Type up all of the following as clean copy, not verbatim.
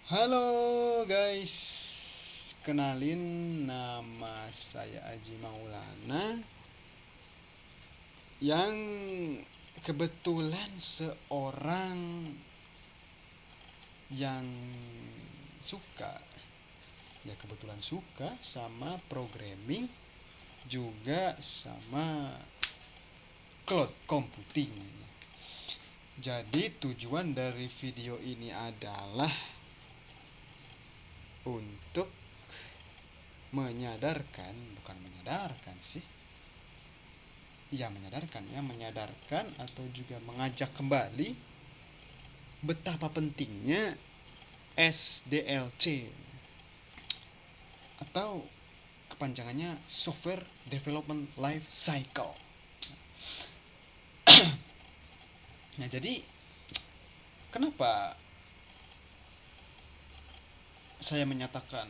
Halo guys, kenalin nama saya Aji Maulana yang kebetulan seorang yang suka, ya kebetulan suka sama programming juga sama cloud computing. Jadi tujuan dari video ini adalah untuk menyadarkan, bukan menyadarkan sih, ya menyadarkan atau juga mengajak kembali betapa pentingnya SDLC atau kepanjangannya Software Development Life Cycle. Nah, jadi kenapa saya menyatakan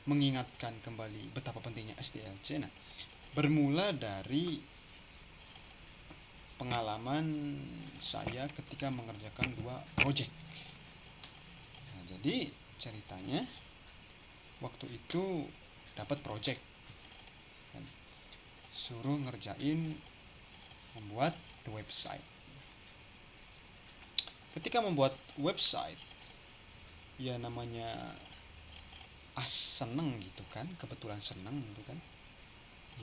mengingatkan kembali betapa pentingnya SDLC? Nah, bermula dari pengalaman saya ketika mengerjakan dua project. Nah, jadi ceritanya waktu itu dapat project, kan, suruh ngerjain membuat website. Ketika membuat website, ya namanya seneng gitu kan, kebetulan seneng gitu kan.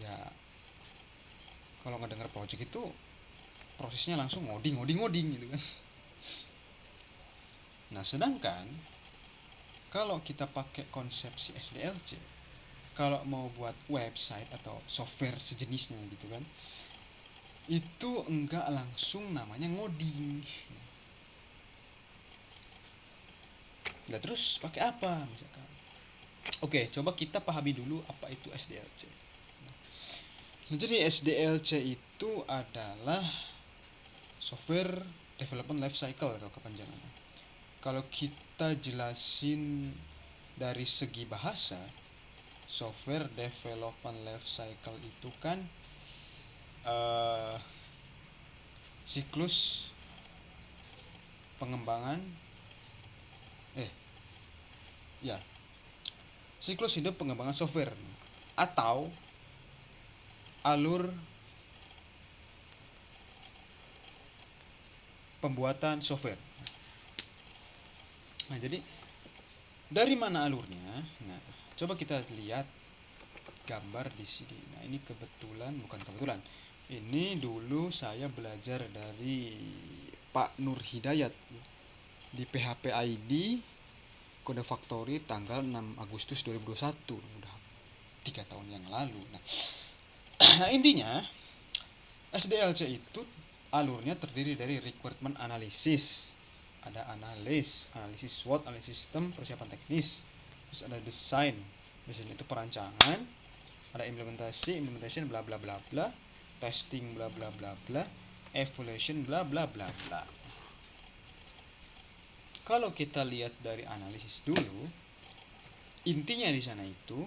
Ya kalau ngedenger project itu prosesnya langsung ngoding gitu kan. Nah, sedangkan kalau kita pakai konsepsi SDLC, kalau mau buat website atau software sejenisnya gitu kan, itu enggak langsung namanya ngoding. Nah, terus pakai apa misalkan? Oke, coba kita pahami dulu apa itu SDLC. Nah, jadi SDLC itu adalah Software Development Life Cycle atau kepanjangannya. Kalau kita jelasin dari segi bahasa, Software Development Life Cycle itu kan uh, siklus pengembangan eh ya siklus hidup pengembangan software atau alur pembuatan software. Nah, jadi dari mana alurnya? Nah, coba kita lihat gambar di sini. Nah, ini bukan kebetulan. Ini dulu saya belajar dari Pak Nur Hidayat di PHP ID Kode Factory tanggal 6 Agustus 2021. Udah 3 tahun yang lalu. Nah, intinya SDLC itu alurnya terdiri dari requirement analysis, ada analisis SWOT, analisis sistem, persiapan teknis, terus ada desain, desain itu perancangan, ada implementation bla bla bla bla, testing bla bla bla bla, evaluation bla bla bla bla. Kalau kita lihat dari analisis dulu, intinya di sana itu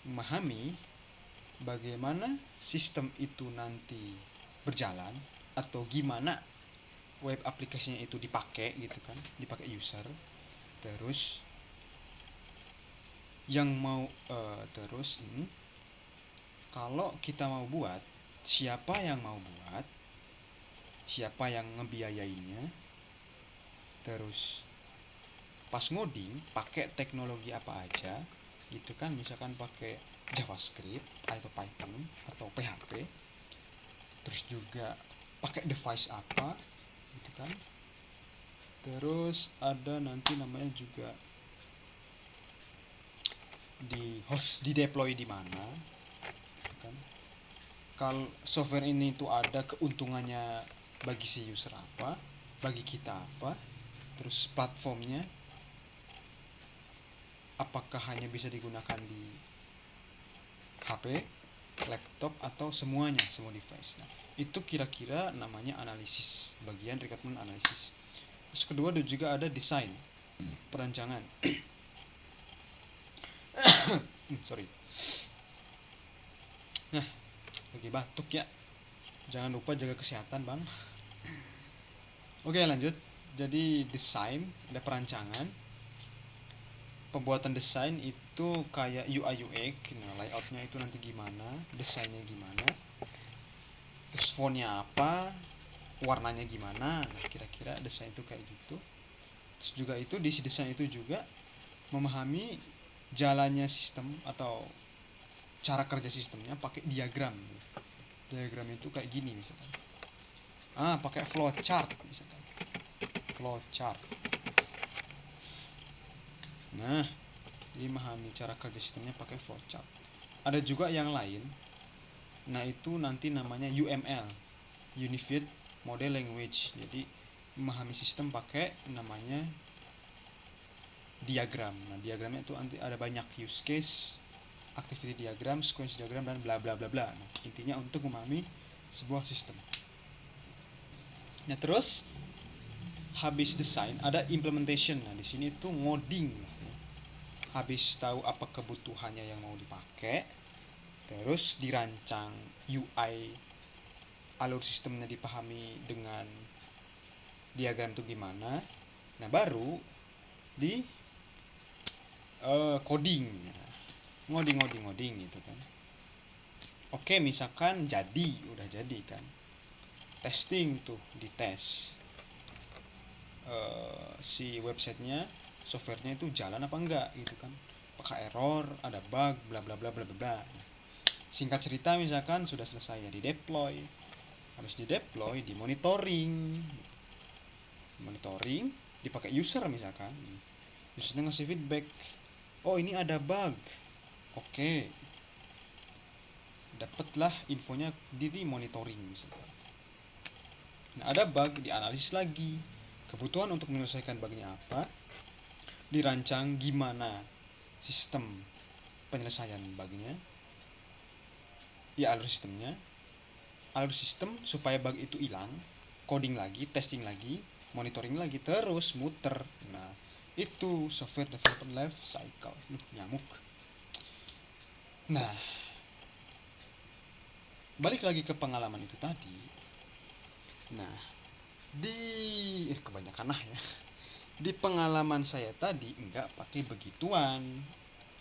memahami bagaimana sistem itu nanti berjalan atau gimana web aplikasinya itu dipakai gitu kan, dipakai user. Terus yang mau terus kalau kita mau buat, siapa yang mau buat, siapa yang ngebiayainya, terus pas ngoding pakai teknologi apa aja gitu kan, misalkan pakai JavaScript atau Python atau PHP, terus juga pakai device apa gitu kan, terus ada nanti namanya juga di deploy di mana gitu kan. Kalau software ini tuh ada keuntungannya bagi si user apa, bagi kita apa, terus platformnya apakah hanya bisa digunakan di HP, laptop atau semuanya, semua device. Nah, itu kira-kira namanya analisis, bagian requirement analisis. Terus kedua ada juga ada desain, perancangan. Sorry. Nah, lagi batuk ya. Jangan lupa jaga kesehatan, Bang. Oke, lanjut. Jadi desain, ada perancangan, pembuatan desain itu kayak UI UX. Nah, layoutnya itu nanti gimana, desainnya gimana, terus fontnya apa, warnanya gimana. Nah, kira-kira desain itu kayak gitu. Terus juga itu di desain itu juga memahami jalannya sistem atau cara kerja sistemnya pakai diagram. Diagram itu kayak gini misalkan. Pakai flowchart misalkan. Flowchart. Nah, jadi memahami cara kerja sistemnya pakai flowchart. Ada juga yang lain. Nah, itu nanti namanya UML, Unified Model Language. Jadi memahami sistem pakai namanya diagram. Nah, diagramnya itu nanti ada banyak use case, activity diagram, sequence diagram, dan bla bla bla bla. Nah, intinya untuk memahami sebuah sistem. Nah, terus habis desain ada implementation. Nah, di sini tuh ngoding. Habis tahu apa kebutuhannya yang mau dipakai, terus dirancang UI, alur sistemnya dipahami dengan diagram itu gimana. Nah, baru di coding. Ngoding gitu kan. Oke, misalkan udah jadi kan. Testing tuh, dites si websitenya, softwarenya itu jalan apa enggak gitu kan. Apakah error, ada bug, bla bla bla bla bla. Singkat cerita misalkan sudah selesai ya di deploy. Habis di deploy, di monitoring. Monitoring dipakai user misalkan. Usernya ngasih feedback. Oh, ini ada bug. Oke. Dapatlah infonya di monitoring misalkan. Nah, ada bug, dianalisis lagi. Kebutuhan untuk menyelesaikan bugnya apa? Dirancang gimana sistem penyelesaian bugnya. Ya, alur sistemnya. Alur sistem supaya bug itu hilang. Coding lagi, testing lagi, monitoring lagi, terus muter. Nah, itu software development life cycle. Nyamuk. Nah, balik lagi ke pengalaman itu tadi. Nah, kebanyakan ya. Di pengalaman saya tadi enggak pakai begituan.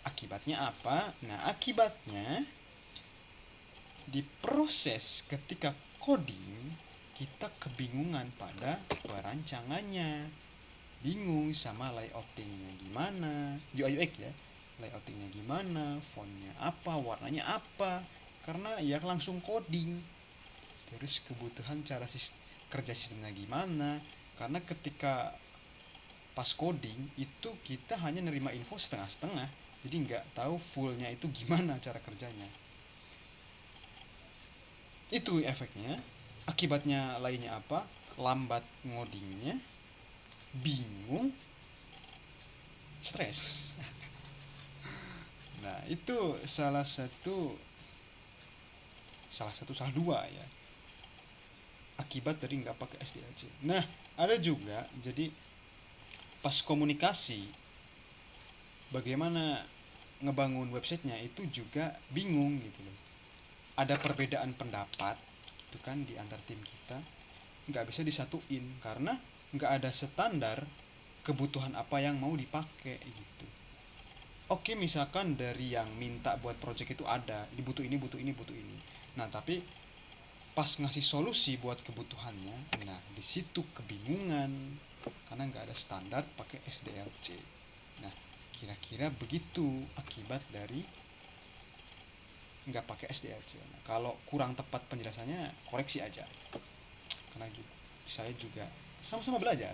Akibatnya apa? Nah, akibatnya di proses ketika coding kita kebingungan pada perancangannya. Bingung sama layoutingnya gimana, UI UX ya. Layoutingnya gimana, fontnya apa, warnanya apa. Karena ya langsung coding. Terus kebutuhan cara kerja sistemnya gimana. Karena ketika pas coding itu kita hanya nerima info setengah-setengah, jadi nggak tahu fullnya itu gimana cara kerjanya. Itu efeknya. Akibatnya lainnya apa? Lambat ngodingnya, bingung, stres. Nah, itu salah dua ya akibat dari nggak pakai SDLC. Nah, ada juga jadi pas komunikasi bagaimana ngebangun websitenya itu juga bingung gitu loh. Ada perbedaan pendapat gitu kan di antar tim kita, nggak bisa disatuin karena nggak ada standar kebutuhan apa yang mau dipakai gitu. Oke, misalkan dari yang minta buat project itu ada dibutuh ini butuh ini butuh ini. Nah, tapi pas ngasih solusi buat kebutuhannya, nah di situ kebingungan karena nggak ada standar pakai SDLC. Nah, kira-kira begitu akibat dari nggak pakai SDLC. Nah, kalau kurang tepat penjelasannya koreksi aja, karena saya juga sama-sama belajar.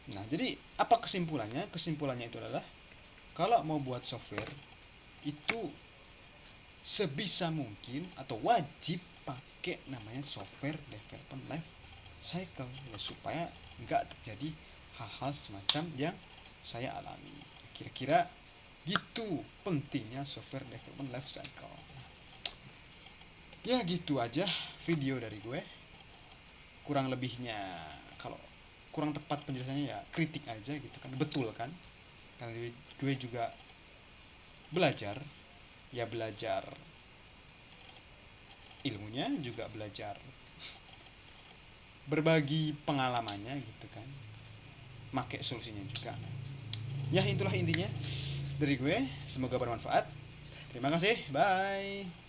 Nah, jadi apa kesimpulannya? Kesimpulannya itu adalah kalau mau buat software itu sebisa mungkin atau wajib pakai namanya software development life cycle ya, supaya nggak terjadi hal-hal semacam yang saya alami. Kira-kira gitu pentingnya software development life cycle. Ya gitu aja video dari gue. Kurang lebihnya kalau kurang tepat penjelasannya ya kritik aja gitu kan. Betul kan? Karena gue juga belajar ilmunya, juga belajar berbagi pengalamannya gitu kan, make solusinya juga. Nah, ya itulah intinya dari gue, semoga bermanfaat. Terima kasih, bye.